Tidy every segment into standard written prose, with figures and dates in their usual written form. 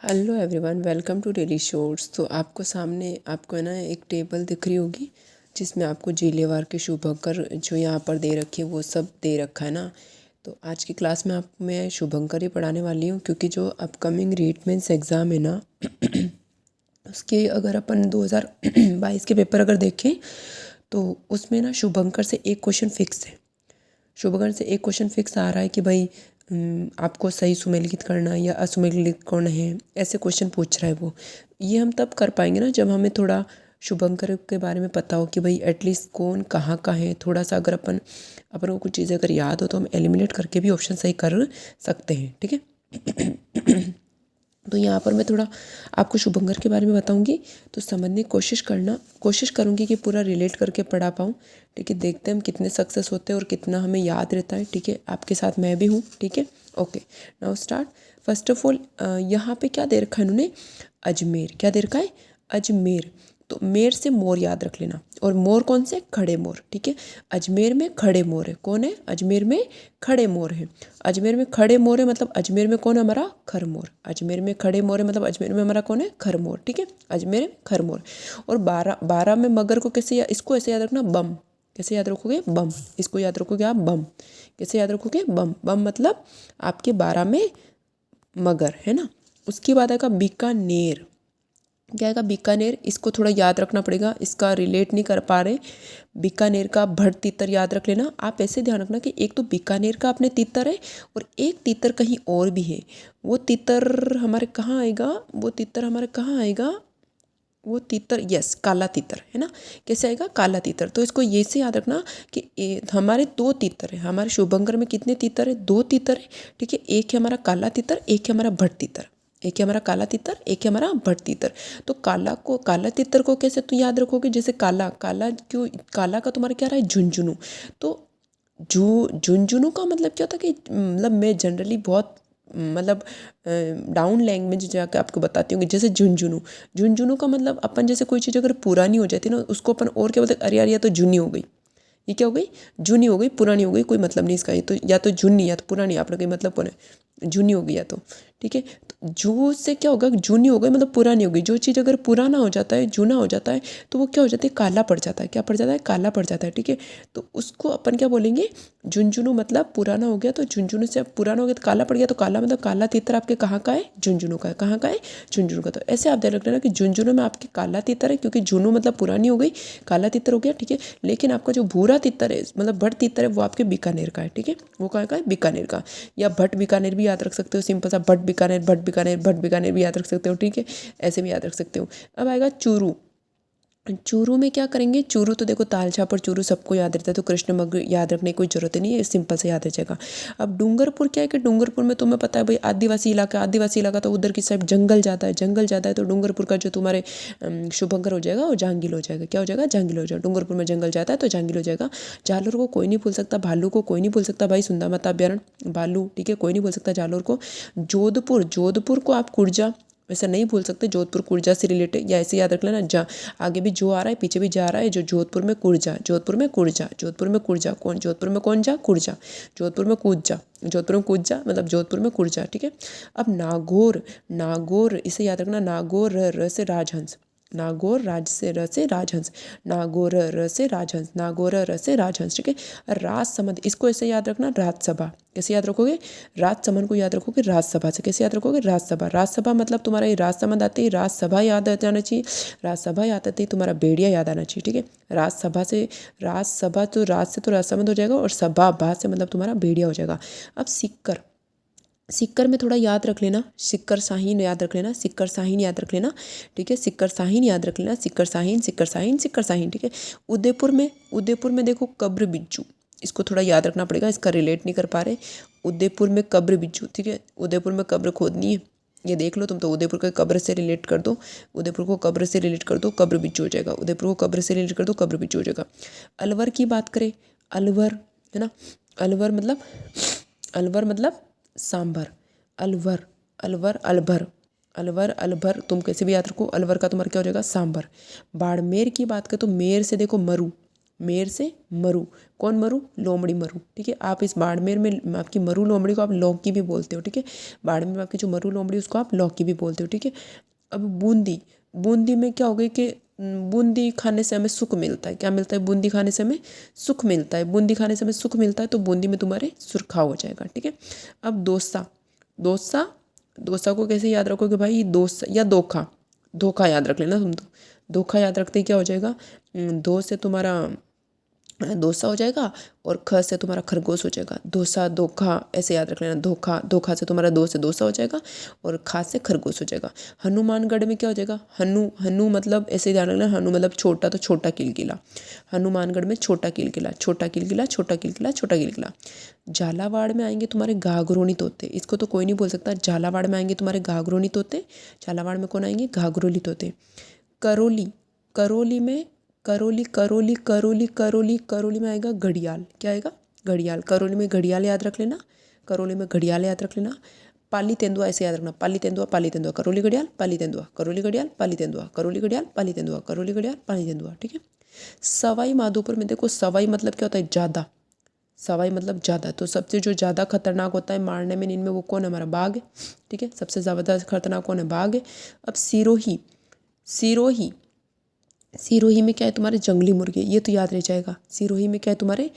Hello everyone, welcome to daily chores. तो आपको सामने आपको है ना एक टेबल दिख रही होगी जिसमें आपको जिलेवार के शुभंकर जो यहाँ पर दे रखी है वो सब दे रखा है ना। तो आज की क्लास में मैं शुभंकर ही पढ़ाने वाली हूँ क्योंकि जो अपकमिंग रीट मेंस एग्ज़ाम है ना उसके अगर अपन 2022 के पेपर अगर देखें तो उसमें ना शुभंकर से एक क्वेश्चन फिक्स है। शुभंकर से एक क्वेश्चन फिक्स आ रहा है कि भाई आपको सही सुमेलित करना है या असुमेलित करना है, ऐसे क्वेश्चन पूछ रहा है वो। ये हम तब कर पाएंगे ना जब हमें थोड़ा शुभंकर के बारे में पता हो कि भाई एटलीस्ट कौन कहाँ का है। थोड़ा सा अगर अपन को कुछ चीज़ें अगर याद हो तो हम एलिमिनेट करके भी ऑप्शन सही कर सकते हैं, ठीक है। तो यहाँ पर मैं थोड़ा आपको शुभंकर के बारे में बताऊंगी, तो समझने की कोशिश करूंगी कि पूरा रिलेट करके पढ़ा पाऊँ, ठीक है। देखते हैं हम कितने सक्सेस होते हैं और कितना हमें याद रहता है, ठीक है। आपके साथ मैं भी हूँ, ठीक है। Okay, now start. First of all यहाँ पे क्या दे रखा है इन्होंने? अजमेर। क्या दे रखा है? अजमेर। तो मेर से मोर याद रख लेना, और मोर कौन से? खड़े मोर, ठीक है। अजमेर में खड़े मोर है। कौन है? अजमेर में खड़े मोर है। अजमेर में खड़े मोर है मतलब अजमेर में कौन है? हमारा खरमोर। अजमेर में खड़े मोर है मतलब अजमेर में हमारा कौन है? खरमोर, ठीक है। अजमेर में खरमोर। और 12 में मगर को कैसे इसको ऐसे याद रखना, बम। कैसे याद रखोगे? बम। इसको याद रखोगे आप, बम। कैसे याद रखोगे? बम। बम मतलब आपके 12 में मगर है ना। उसके बाद आएगा बीकानेर। क्या आएगा? बीकानेर। इसको थोड़ा याद रखना पड़ेगा, इसका रिलेट नहीं कर पा रहे। बीकानेर का भट तीतर याद रख लेना। आप ऐसे ध्यान रखना कि एक तो बीकानेर का अपने तीतर है और एक तीतर कहीं और भी है। वो तीतर हमारे कहाँ आएगा? वो तीतर हमारे कहाँ आएगा? वो तीतर, यस, काला तीतर है ना। कैसे आएगा? काला तीतर। तो इसको ये से याद रखना कि हमारे 2 तीतर है। हमारे शुभंकर में कितने तीतर है? 2 तीतर है, ठीक है। एक है हमारा काला तीतर, एक है हमारा भट तीतर। एक है हमारा काला तीतर, एक है हमारा भट तीतर। तो काला तीतर को कैसे तो याद रखोगे? जैसे काला क्यों? काला का तुम्हारा क्या रहा है? झुंझुनू। तो झुंझुनू का मतलब क्या होता है कि मतलब मैं जनरली बहुत मतलब डाउन लैंग्वेज जाकर आपको बताती हूँ कि जैसे झुंझुनू का मतलब अपन जैसे कोई चीज़ अगर पुरानी हो जाती है ना उसको अपन और क्या बोलते हैं? अरे यार, या तो जूनी हो गई। ये क्या हो गई? जूनी हो गई, पुरानी हो गई, कोई मतलब नहीं इसका। ये तो या तो जूनी या तो पुरानी, आप लोग का मतलब कौन है? जूनी हो गई या तो, ठीक है। तो जू से क्या होगा? जूनी हो गई मतलब पुरानी हो गई। जो चीज़ अगर पुराना हो जाता है, जूना हो जाता है, तो वो क्या हो जाता है? काला पड़ जाता है। क्या पड़ जाता है? काला पड़ जाता है, ठीक है। तो उसको अपन क्या बोलेंगे? झुंझुनू मतलब पुराना हो गया, तो झुंझुनू से पुराना हो गया तो काला पड़ गया, तो काला मतलब काला तीतर आपके कहाँ का है? झुंझुनू का है। कहाँ का है? झुंझुनू का। तो ऐसे आप ध्यान रख लेना कि झुंझुनू में आपके काला तीतर है, क्योंकि झुनू मतलब पुरानी हो गई, काला तीतर हो गया, ठीक है। लेकिन आपका जो भूरा तीतर है मतलब भट तीतर है वो आपके बीकानेर का है, ठीक है। वो कहाँ का है? बीकानेर का। या भट बीकानेर भी याद रख सकते हो, सिंपल सा भट बीकानेर, भट बीकानेर, भट बीकानेर भी याद रख सकते हो, ठीक है। ऐसे भी याद रख सकते हो। अब आएगा चूरू। चूरू में क्या करेंगे? चूरू तो देखो ताल छाप और चूरू सबको याद रहता है, तो कृष्ण मग याद रखने की कोई जरूरत नहीं है, सिंपल से याद रह जाएगा। अब डूंगरपुर क्या है कि डूंगरपुर में तुम्हें पता है भाई आदिवासी इलाका, तो उधर की साइड जंगल ज़्यादा है, तो डूंगरपुर का जो तुम्हारे शुभंकर हो जाएगा वो जांगिल हो जाएगा। क्या हो जाएगा? जांगिल हो जाएगा। डूंगरपुर में जंगल ज़्यादा है तो जांगिल हो जाएगा। जालोर को कोई नहीं भूल सकता, भालू को कोई नहीं भूल सकता भाई, सुंदा माता अभ्यारण्य भालू, ठीक है, कोई नहीं भूल सकता जालोर को। जोधपुर को आप कुर्जा वैसे नहीं भूल सकते, जोधपुर कुर्जा से रिलेटेड, या ऐसे याद रख लेना। आगे भी जो आ रहा है पीछे भी जा रहा है, जो जोधपुर में कुर्जा, जोधपुर में कुर्जा, जोधपुर में कुर्जा, कौन? जोधपुर में कौन जा? कुर्जा। जोधपुर में कूद जा, जोधपुर में कूद जा मतलब जोधपुर में कुर्जा, ठीक है। अब नागौर इसे याद रखना। नागौर र से राजहंस, नागौर राज से र से राजहंस, नागौर र से राजहंस, नागौर र से राजहंस, ठीक है। राजसमंद, इसको ऐसे याद रखना, राज्यसभा। कैसे याद रखोगे? राजसमंद को याद रखोगे राज्यसभा से। कैसे याद रखोगे? राज्यसभा। राज्यसभा मतलब तुम्हारा ये राजसमंद आते ही राज्यसभा याद आ जाना चाहिए। राज्यसभा याद आते ही तुम्हारा भेड़िया याद आना चाहिए, ठीक है। राजसभा तो राज से तो राजसमंद हो जाएगा, और सभा से मतलब तुम्हारा भेड़िया हो जाएगा। अब सिक्कर में थोड़ा याद रख लेना, सिक्कर साहिन याद रख लेना, सिक्कर साहिन याद रख लेना, ठीक है। सिक्कर साहिन याद रख लेना, सिक्कर साहिन, ठीक है। उदयपुर में देखो कब्र बिज्जू, इसको थोड़ा याद रखना पड़ेगा, इसका रिलेट नहीं कर पा रहे। उदयपुर में कब्र बिज्जू, ठीक है। उदयपुर में कब्र खोदनी है, ये देख लो तुम, तो उदयपुर को कब्र से रिलेट कर दो, उदयपुर को कब्र से रिलेट कर दो, कब्र बिज्जू हो जाएगा। उदयपुर को कब्र से रिलेट कर दो, कब्र बिज्जू हो जाएगा। अलवर की बात करें, अलवर है ना। अलवर मतलब सांभर। अलवर, अलभर तुम कैसे भी याद रखो, अलवर का तुम्हारा क्या हो जाएगा? सांभर। बाड़मेर की बात करें तो मेर से देखो मेर से मरु, कौन मरु, लोमड़ी मरु, ठीक है। आप इस बाड़मेर में आपकी मरु लोमड़ी को आप लौकी भी बोलते हो, ठीक है। बाड़मेर में आपकी जो मरु लोमड़ी उसको आप लौकी भी बोलते हो, ठीक है। अब बूंदी, बूंदी में क्या हो गई कि बूंदी खाने से हमें सुख मिलता है। क्या मिलता है, बूंदी खाने से हमें सुख मिलता है, बूंदी खाने से हमें सुख मिलता है, तो बूंदी में तुम्हारे सुरखा हो जाएगा, ठीक है। अब डोसा, डोसा, डोसा को कैसे याद रखोगे भाई, डोसा या धोखा, धोखा याद रख लेना तुम तो। धोखा याद रखते ही क्या हो जाएगा, दो से तुम्हारा डोसा हो जाएगा और ख से तुम्हारा खरगोश हो जाएगा। डोसा, धोखा ऐसे याद रख लेना। धोखा, धोखा से तुम्हारा दो से डोसा हो जाएगा और खा से खरगोश हो जाएगा। हनुमानगढ़ में क्या हो जाएगा, हनु, हनु मतलब ऐसे ध्यान रखना, हनु मतलब छोटा, तो छोटा किलकिला। हनुमानगढ़ में छोटा किलकिला, छोटा किलकिला, छोटा किलकिला, छोटा किलकिला। झालावाड़ में आएंगे तुम्हारे घाघरोनी तोते, इसको तो कोई नहीं बोल सकता। झालावाड़ में आएंगे तुम्हारे घाघरोनी तोते। झालावाड़ में कौन आएंगे, घाघरोली तोते। करौली, करौली में करौली, करौली, करौली, करौली, करौली में आएगा घड़ियाल। क्या आएगा, घड़ियाल। करौली में घड़ियाल याद रख लेना, करौली में घड़ियाल याद रख लेना। पाली तेंदुआ ऐसे याद रखना, पाली तेंदुआ, पाली तेंदुआ, करौली घड़ियाल, पाली तेंदुआ, करौली घड़ियाल, पाली तेंदुआ, करौली घड़ियाल, पाली तेंदुआ, करौली घड़ियाल, पाली तेंदुआ, ठीक है। सवाई माधोपुर में देखो, सवाई मतलब क्या होता है, ज़्यादा। सवाई मतलब ज़्यादा, तो सबसे जो ज़्यादा खतरनाक होता है मारने में इनमें, वो कौन है, हमारा बाघ है, ठीक है। सबसे ज़्यादा खतरनाक कौन है, बाघ है। अब सिरोही, सिरोही, सिरोही में क्या है तुम्हारे, जंगली मुर्गे, ये तो याद रह जाएगा। सिरोही में क्या है तुम्हारे,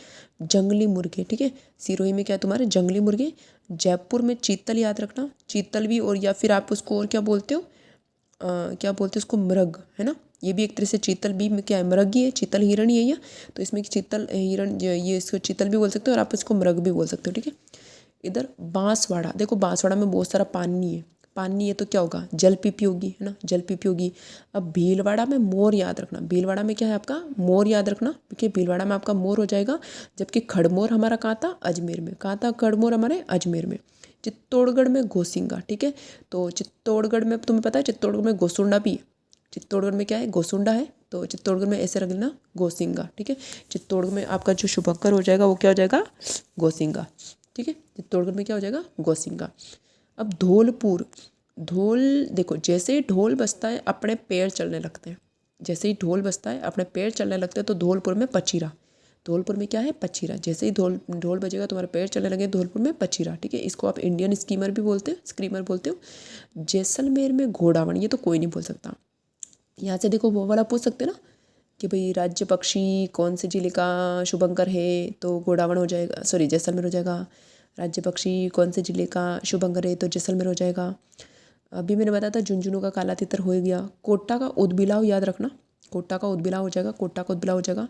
जंगली मुर्गे, ठीक है। सिरोही में क्या है तुम्हारे, जंगली मुर्गे। जयपुर में चीतल याद रखना, चीतल भी, और या फिर आप उसको और क्या बोलते हो, क्या बोलते हैं उसको, मृग, है ना। ये भी एक तरह से चीतल भी में क्या है, मृग ही है, चीतल हिरण ही है ये, तो इसमें चीतल हिरण, ये इसको चीतल भी बोल सकते हो और आप इसको मृग भी बोल सकते हो, ठीक है। इधर बांसवाड़ा, देखो बांसवाड़ा में बहुत सारा पानी है, पानी है तो क्या होगा, जल पीपी होगी, है ना, जल पीपी होगी। अब भीलवाड़ा में मोर याद रखना, भीलवाड़ा में क्या है आपका, मोर याद रखना, क्योंकि भीलवाड़ा में आपका मोर हो जाएगा। जबकि खड़मोर हमारा कहाँ था, अजमेर में। कहाँ था खड़मोर, हमारे अजमेर में। चित्तौड़गढ़ में घोसिंगा, ठीक है। तो चित्तौड़गढ़ में तुम्हें पता है, चित्तौड़गढ़ में गोसुंडा भी है। चित्तौड़गढ़ में क्या है, गोसुंडा है, तो चित्तौड़गढ़ में ऐसे रख लेना, गोसिंगा, ठीक है। चित्तौड़गढ़ में आपका जो शुभंकर हो जाएगा वो क्या हो जाएगा, गोसिंगा, ठीक है। चित्तौड़गढ़ में क्या हो जाएगा, गोसिंगा। अब धौलपुर, ढोल, देखो जैसे ही ढोल बजता है अपने पैर चलने लगते हैं, जैसे ही ढोल बजता है अपने पैर चलने लगते हैं, तो धौलपुर में पचीरा, धौलपुर में क्या है, पचीरा। जैसे ही ढोल ढोल बजेगा तुम्हारे पैर चलने लगे, धौलपुर में पचीरा, ठीक है। इसको आप इंडियन स्कीमर भी बोलते हो, स्क्रीमर बोलते हो। जैसलमेर में घोड़ावण, ये तो कोई नहीं बोल सकता। यहाँ से देखो वो वाला पूछ सकते ना कि भाई राज्य पक्षी कौन से जिले का शुभंकर है, तो घोड़ावण हो जाएगा, सॉरी जैसलमेर हो जाएगा। राज्य पक्षी कौन से जिले का शुभंकर है, तो जैसलमेर हो जाएगा। अभी मैंने बताया था झुंझुनू का काला तितर हो गया। कोटा का उदबिलाव याद रखना, कोटा का उदबिलाव हो जाएगा, कोटा का उदबिलाव हो जाएगा।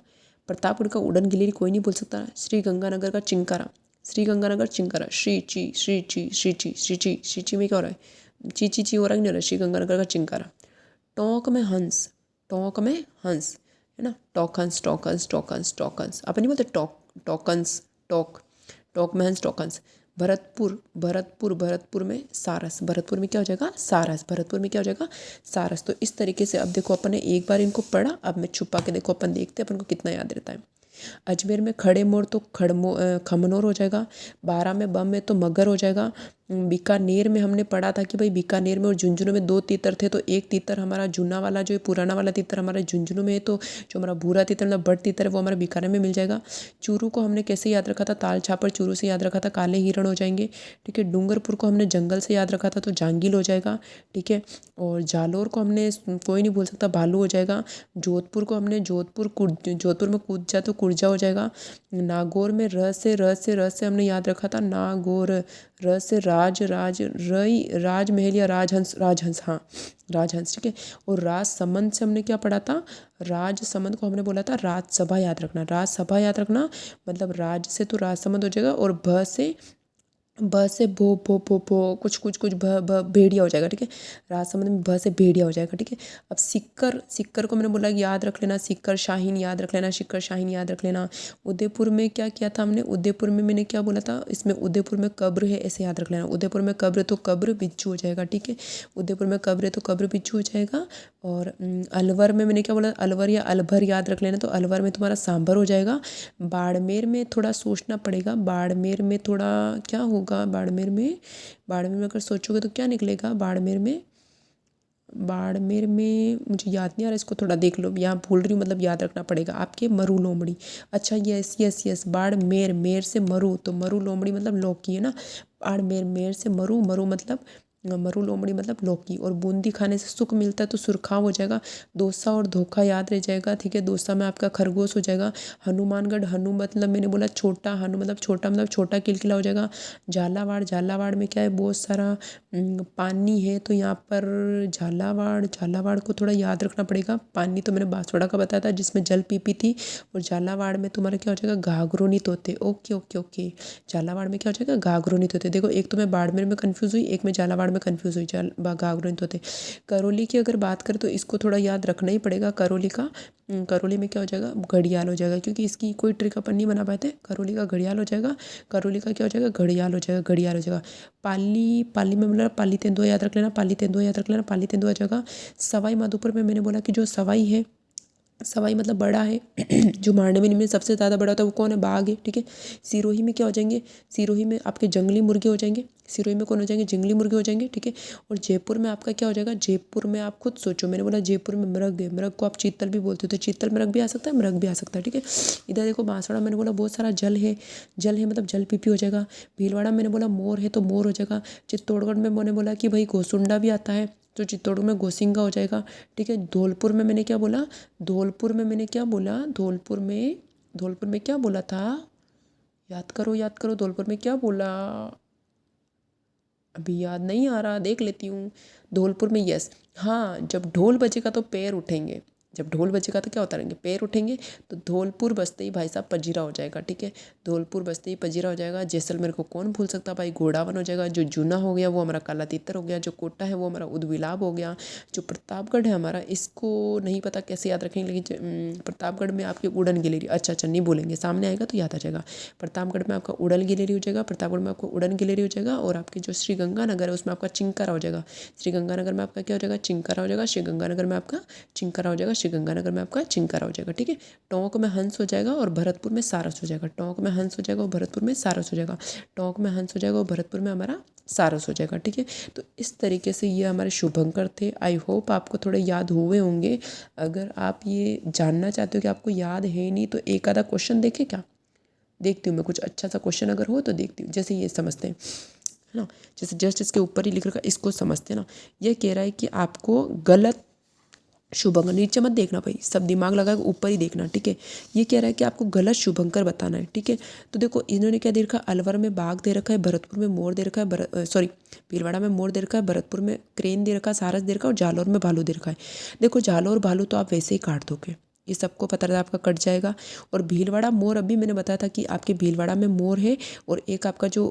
प्रतापगढ़ का उड़न गिलेरी कोई नहीं बोल सकता। श्री गंगानगर का चिंकारा, श्री गंगानगर चिंकारा। श्री ची, श्री ची, श्री ची, श्री ची, श्री ची में क्या हो रहा है, ची ची ची हो रहा है, नहीं हो रहा है। श्री गंगानगर का चिंकारा। टोंक में हंस, टोंक में हंस, है ना, टॉकहंस, टॉकहंस, टॉकहंस, टॉकहंस, अपन नहीं बोलते टॉक, टॉकहंस, टॉक, टॉक में हंस, टॉकहंस। भरतपुर, भरतपुर, भरतपुर में सारस, भरतपुर में क्या हो जाएगा, सारस, भरतपुर में क्या हो जाएगा, सारस। तो इस तरीके से अब देखो अपन ने एक बार इनको पढ़ा, अब मैं छुपा के देखो अपन देखते हैं अपन को कितना याद रहता है। अजमेर में खड़े मोर, तो खमनोर हो जाएगा। बारा में बम में तो मगर हो जाएगा। बीकानेर में हमने पढ़ा था कि भाई बीकानेर में और झुंझुनू में दो तीतर थे, तो एक तीतर हमारा जूना वाला जो पुराना वाला तीतर हमारा झुंझुनू में है, तो जो हमारा भूरा तीतर मतलब बड़ तीतर है वो हमारा बीकानेर में मिल जाएगा। चूरू को हमने कैसे याद रखा था, ताल छापर चूरू से याद रखा था, काले हिरण हो जाएंगे, ठीक है। डूंगरपुर को हमने जंगल से याद रखा था, तो जांगिल हो जाएगा, ठीक है। और जालोर को हमने कोई नहीं बोल सकता, भालू हो जाएगा। जोधपुर को हमने जोधपुर में कूद जा तो कुर्जा हो जाएगा। नागौर में र से हमने याद रखा था, नागौर। र से राज, राजमहल या राजहंस, राजहंस, हाँ राजहंस, ठीक है। और राजसमंद से हमने क्या पढ़ा था, राजसमंद को हमने बोला था राजसभा याद रखना, राजसभा याद रखना, मतलब राज से तो राजसमंद हो जाएगा, और ब से भो कुछ भ भेड़िया हो जाएगा, ठीक है। राजसमंद में भ से भेड़िया हो जाएगा, ठीक है। अब सिक्कर को मैंने बोला याद रख लेना, सिक्कर शाहीन याद रख लेना, सिक्कर शाहीन याद रख लेना। उदयपुर में क्या किया था हमने, उदयपुर में मैंने क्या बोला था, इसमें उदयपुर में कब्र है ऐसे याद रख लेना। उदयपुर में कब्र तो कब्र बिच्छू हो जाएगा, ठीक है। उदयपुर में कब्र है तो कब्र बिच्छू हो जाएगा। और अलवर में मैंने क्या बोला, अलवर या अलभर याद रख लेना, तो अलवर में तुम्हारा सांभर हो जाएगा। बाड़मेर में थोड़ा सोचना पड़ेगा, बाड़मेर में थोड़ा क्या होगा, बाड़मेर में अगर सोचोगे तो क्या निकलेगा, बाड़मेर में बाड़मेर में मुझे याद नहीं आ रहा, इसको थोड़ा देख लो, यहाँ भूल रही हूँ, मतलब याद रखना पड़ेगा आपके। मरु लोमड़ी, अच्छा यस यस यस, बाड़मेर, मेर से मरु, तो मरु लोमड़ी मतलब लौकी है ना। बाड़मेर, मेर से मरु, मरु मतलब मरु लोमड़ी मतलब लौकी। और बूंदी खाने से सुख मिलता है तो सुरखाव हो जाएगा। दोसा और धोखा याद रह जाएगा, ठीक है। दोसा में आपका खरगोश हो जाएगा। हनुमानगढ़, हनु मतलब मैंने बोला छोटा, हनु मतलब छोटा किलकिला हो जाएगा। झालावाड़, झालावाड़ में क्या है, बहुत सारा पानी है, तो यहाँ पर झालावाड़, झालावाड़ को थोड़ा याद रखना पड़ेगा। पानी तो मैंने बांसवाड़ा का बताया था जिसमें जल पीपी थी। और झालावाड़ में तुम्हारा क्या हो जाएगा, घाघरोनी तोते। ओके ओके ओके, झालावाड़ में क्या हो जाएगा, घाघरोनी तोते। देखो एक तो मैं बाड़मेर में कन्फ्यूज़ हुई, एक में झालावाड़ में कन्फ्यूज़ हुई, घाघरोनी तोते। करौली की अगर बात करें तो इसको थोड़ा याद रखना ही पड़ेगा। करौली का, करौली में क्या हो जाएगा, घड़ियाल हो जाएगा, क्योंकि इसकी कोई ट्रिक अपन नहीं बना पाए थे। करौली का घड़ियाल हो जाएगा, करौली का क्या हो जाएगा, घड़ियाल हो जाएगा, घड़ियाल हो जाएगा। पाली, पाली में मतलब पाली तेंदुआ याद रख लेना, पाली तेंदुआ याद रख लेना, पाली तेंदुआ जगह। सवाई माधोपुर में मैंने बोला कि जो सवाई है, सवाई मतलब बड़ा है जो मारने में सबसे ज़्यादा बड़ा होता है वो कौन है, बाघ है, ठीक है। सिरोही में क्या हो जाएंगे, सिरोही में आपके जंगली मुर्गे हो जाएंगे। सिरोही में कौन हो जाएंगे, जंगली मुर्गे हो जाएंगे, ठीक है। और जयपुर में आपका क्या हो जाएगा, जयपुर में आप खुद सोचो, मैंने बोला जयपुर में मृग है, मृग को आप चीतल भी बोलते हो, तो चीतल मृग भी आ सकता है, मृग भी आ सकता है, ठीक है। इधर देखो बांसवाड़ा, मैंने बोला बहुत सारा जल है, जल है मतलब जल पीपी हो जाएगा। भीलवाड़ा मैंने बोला मोर है, तो मोर हो जाएगा। चित्तौड़गढ़ में मैंने बोला कि भाई घोसुंडा भी आता है, तो चित्तौड़गढ़ में घोसिंगा हो जाएगा, ठीक है। धौलपुर में मैंने क्या बोला, धौलपुर में मैंने क्या बोला, धौलपुर में क्या बोला था, याद करो याद करो, धौलपुर में क्या बोला, अभी याद नहीं आ रहा, देख लेती हूँ। धौलपुर में यस, हाँ, जब ढोल बजेगा तो पैर उठेंगे, जब ढोल बजेगा तो क्या होता रहेंगे, पैर उठेंगे। तो धौलपुर बजते ही भाई साहब पजीरा हो जाएगा, ठीक है। धौलपुर बजते ही पजीरा हो जाएगा। जैसलमेर को कौन भूल सकता भाई, घोड़ावन हो जाएगा। जो जूना हो गया वो हमारा काला तीतर हो गया। जो कोटा है वो हमारा उदबिलाब हो गया। जो प्रतापगढ़ है हमारा, इसको नहीं पता कैसे याद रखेंगे, लेकिन प्रतापगढ़ में आपकी उड़न गिलेरी, अच्छा अच्छा नहीं बोलेंगे, सामने आएगा तो याद आ जाएगा। प्रतापगढ़ में आपका उड़न गिलेरी हो जाएगा, प्रतापगढ़ में आपको उड़न गिलेरी हो जाएगा। और आपकी जो श्री गंगानगर है उसमें आपका चिंकारा हो जाएगा। श्री गंगानगर में आपका क्या हो जाएगा, चिंकारा हो जाएगा। श्री गंगानगर में आपका चिंकारा हो जाएगा, श्री गंगानगर में आपका चिंकारा हो जाएगा, ठीक है। टोंक में हंस हो जाएगा और भरतपुर में सारस हो जाएगा। टोंक में हंस हो जाएगा और भरतपुर में सारस हो जाएगा। टोंक में हंस हो जाएगा और भरतपुर में हमारा सारस हो जाएगा, ठीक है। तो इस तरीके से ये हमारे शुभंकर थे। आई होप आपको थोड़े याद हुए होंगे। अगर आप ये जानना चाहते हो कि आपको याद है नहीं, तो एक आधा क्वेश्चन देखे क्या, देखती हूँ मैं, कुछ अच्छा सा क्वेश्चन अगर हो तो देखती हूँ। जैसे ये समझते हैं, है ना, जैसे जस्ट इसके ऊपर ही लिख रखा, इसको समझते हैं ना। ये कह रहा है कि आपको गलत शुभंकर, नीचे मत देखना भाई, सब दिमाग लगा के ऊपर ही देखना, ठीक है। ये कह रहा है कि आपको गलत शुभंकर बताना है, ठीक है। तो देखो इन्होंने क्या दे रखा है, अलवर में बाघ दे रखा है, भरतपुर में मोर दे रखा है, सॉरी भीलवाड़ा में मोर दे रखा है, भरतपुर में क्रेन दे रखा है, सारस दे रखा है, और जालौर में भालू दे रखा है। देखो जालौर भालू तो आप वैसे ही काट दोगे, ये सबको पता रहता है, आपका कट जाएगा। और भीलवाड़ा मोर, अभी मैंने बताया था कि आपके भीलवाड़ा में मोर है। और एक आपका जो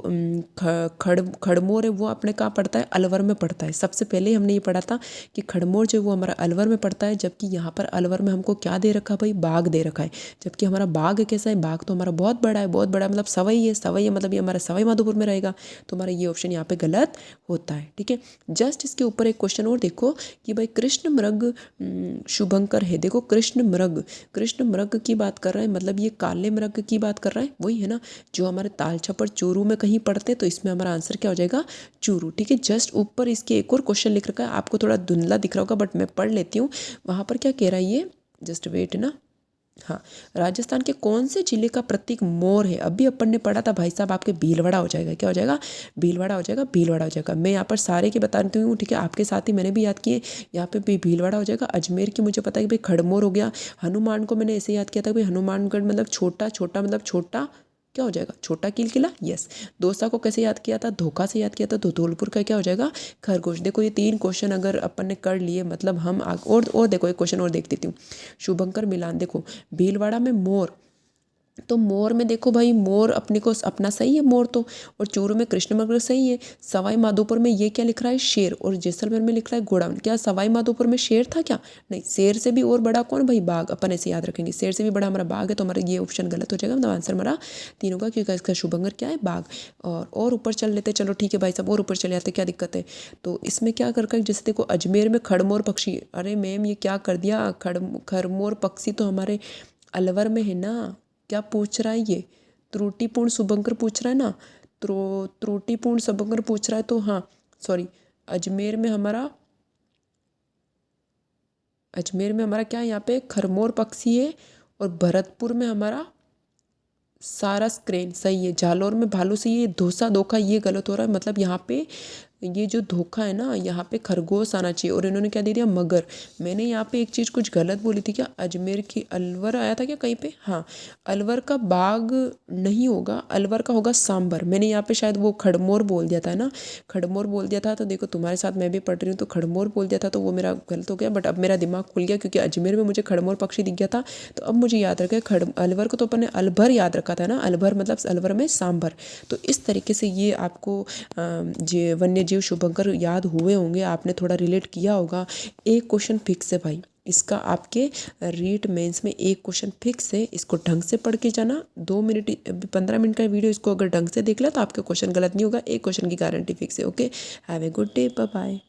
खड़मोर है वो अपने कहाँ पड़ता है, अलवर में पड़ता है। सबसे पहले हमने ये पढ़ा था कि खड़मोर जो वो हमारा अलवर में पड़ता है, जबकि यहाँ पर अलवर में हमको क्या दे रखा है भाई, बाघ दे रखा है। जबकि हमारा बाघ कैसा है, बाघ तो हमारा बहुत बड़ा है, बहुत बड़ा मतलब सवाई है, सवाई है मतलब ये हमारा सवाई माधोपुर में रहेगा। तो हमारा ये ऑप्शन यहाँ पे गलत होता है, ठीक है। जस्ट इसके ऊपर एक क्वेश्चन और देखो कि भाई कृष्ण मृग शुभंकर है। देखो कृष्ण मृग की बात कर रहा है, मतलब ये काले मृग की बात कर रहा है, वही है ना जो हमारे ताल छपर चूरू में कहीं पढ़ते हैं। तो इसमें हमारा आंसर क्या हो जाएगा, चूरू, ठीक है। जस्ट ऊपर इसके एक और क्वेश्चन लिख रखा है, आपको थोड़ा धुंधला दिख रहा होगा बट मैं पढ़ लेती हूँ। वहाँ पर क्या कह रहा है ये, जस्ट वेट ना, हाँ, राजस्थान के कौन से जिले का प्रतीक मोर है। अभी अपन ने पढ़ा था भाई साहब, आपके भीलवाड़ा हो जाएगा, क्या हो जाएगा, भीलवाड़ा हो जाएगा, भीलवाड़ा हो जाएगा। मैं यहाँ पर सारे के बताती हूँ, ठीक है, आपके साथ ही मैंने भी याद किए। यहाँ पे भी भीलवाड़ा हो जाएगा। अजमेर की मुझे पता है कि भाई खड़मोर हो गया। हनुमान को मैंने ऐसे याद किया था भाई, हनुमानगढ़ मतलब छोटा, छोटा मतलब छोटा, क्या हो जाएगा, छोटा किलकिला, यस। दोसा को कैसे याद किया था, धोखा से याद किया था। तो धौलपुर का क्या हो जाएगा, खरगोश। देखो ये 3 क्वेश्चन अगर अपन ने कर लिए, मतलब हम और देखो एक क्वेश्चन और देख देती हूँ। शुभंकर मिलान, देखो भीलवाड़ा में मोर, तो मोर में देखो भाई, मोर अपने को अपना सही है मोर तो। और चूरू में कृष्ण मृग सही है। सवाई माधोपुर में ये क्या लिख रहा है, शेर। और जैसलमेर में लिख रहा है घोड़ा। क्या सवाई माधोपुर में शेर था क्या, नहीं, शेर से भी और बड़ा कौन भाई, बाघ। अपन ऐसे याद रखेंगे, शेर से भी बड़ा हमारा बाघ है। तो हमारा ये ऑप्शन गलत हो जाएगा, मतलब आंसर हमारा 3 होगा, क्योंकि इसका शुभंकर क्या है, बाघ। और ऊपर चल लेते, चलो ठीक है भाई साहब, और ऊपर चले आते, क्या दिक्कत है। तो इसमें क्या कर जैसे देखो अजमेर में खड़मोर पक्षी, अरे मैम ये क्या कर दिया, खड़मोर पक्षी तो हमारे अलवर में है ना। क्या पूछ रहा है ये, त्रुटिपूर्ण शुभंकर पूछ रहा है ना, त्रुटिपूर्ण शुभंकर पूछ रहा है। तो हाँ सॉरी, अजमेर में हमारा अजमेर में हमारा क्या है, यहाँ पे खरमोर पक्षी है, और भरतपुर में हमारा सारस क्रेन सही है। जालौर में भालू सही है। धोसा धोखा ये गलत हो रहा है, मतलब यहाँ पे ये जो धोखा है ना, यहाँ पे खरगोश आना चाहिए, और इन्होंने क्या दे दिया, मगर। मैंने यहाँ पे एक चीज़ कुछ गलत बोली थी क्या, अजमेर की अलवर आया था क्या कहीं पे, हाँ। अलवर का बाग नहीं होगा, अलवर का होगा सांबर। मैंने यहाँ पे शायद वो खड़मोर बोल दिया था ना, खड़मोर बोल दिया था। तो देखो तुम्हारे साथ मैं भी पढ़ रही हूँ, तो खड़मोर बोल दिया था, तो वो मेरा गलत हो गया। बट अब मेरा दिमाग खुल गया, क्योंकि अजमेर में मुझे खड़मोर पक्षी दिख गया था, तो अब मुझे याद रखा अलवर को तो अपन ने अलभर याद रखा था ना, अलभर मतलब अलवर में सांबर। तो इस तरीके से ये आपको वन्य जीव शुभंकर याद हुए होंगे, आपने थोड़ा रिलेट किया होगा। एक क्वेश्चन फिक्स है भाई इसका, आपके रीट मेंस में एक क्वेश्चन फिक्स है, इसको ढंग से पढ़ के जाना। 2 मिनट 15 मिनट का वीडियो, इसको अगर ढंग से देख लिया तो आपके क्वेश्चन गलत नहीं होगा। एक क्वेश्चन की गारंटी फिक्स है। Okay, have a good day, bye bye.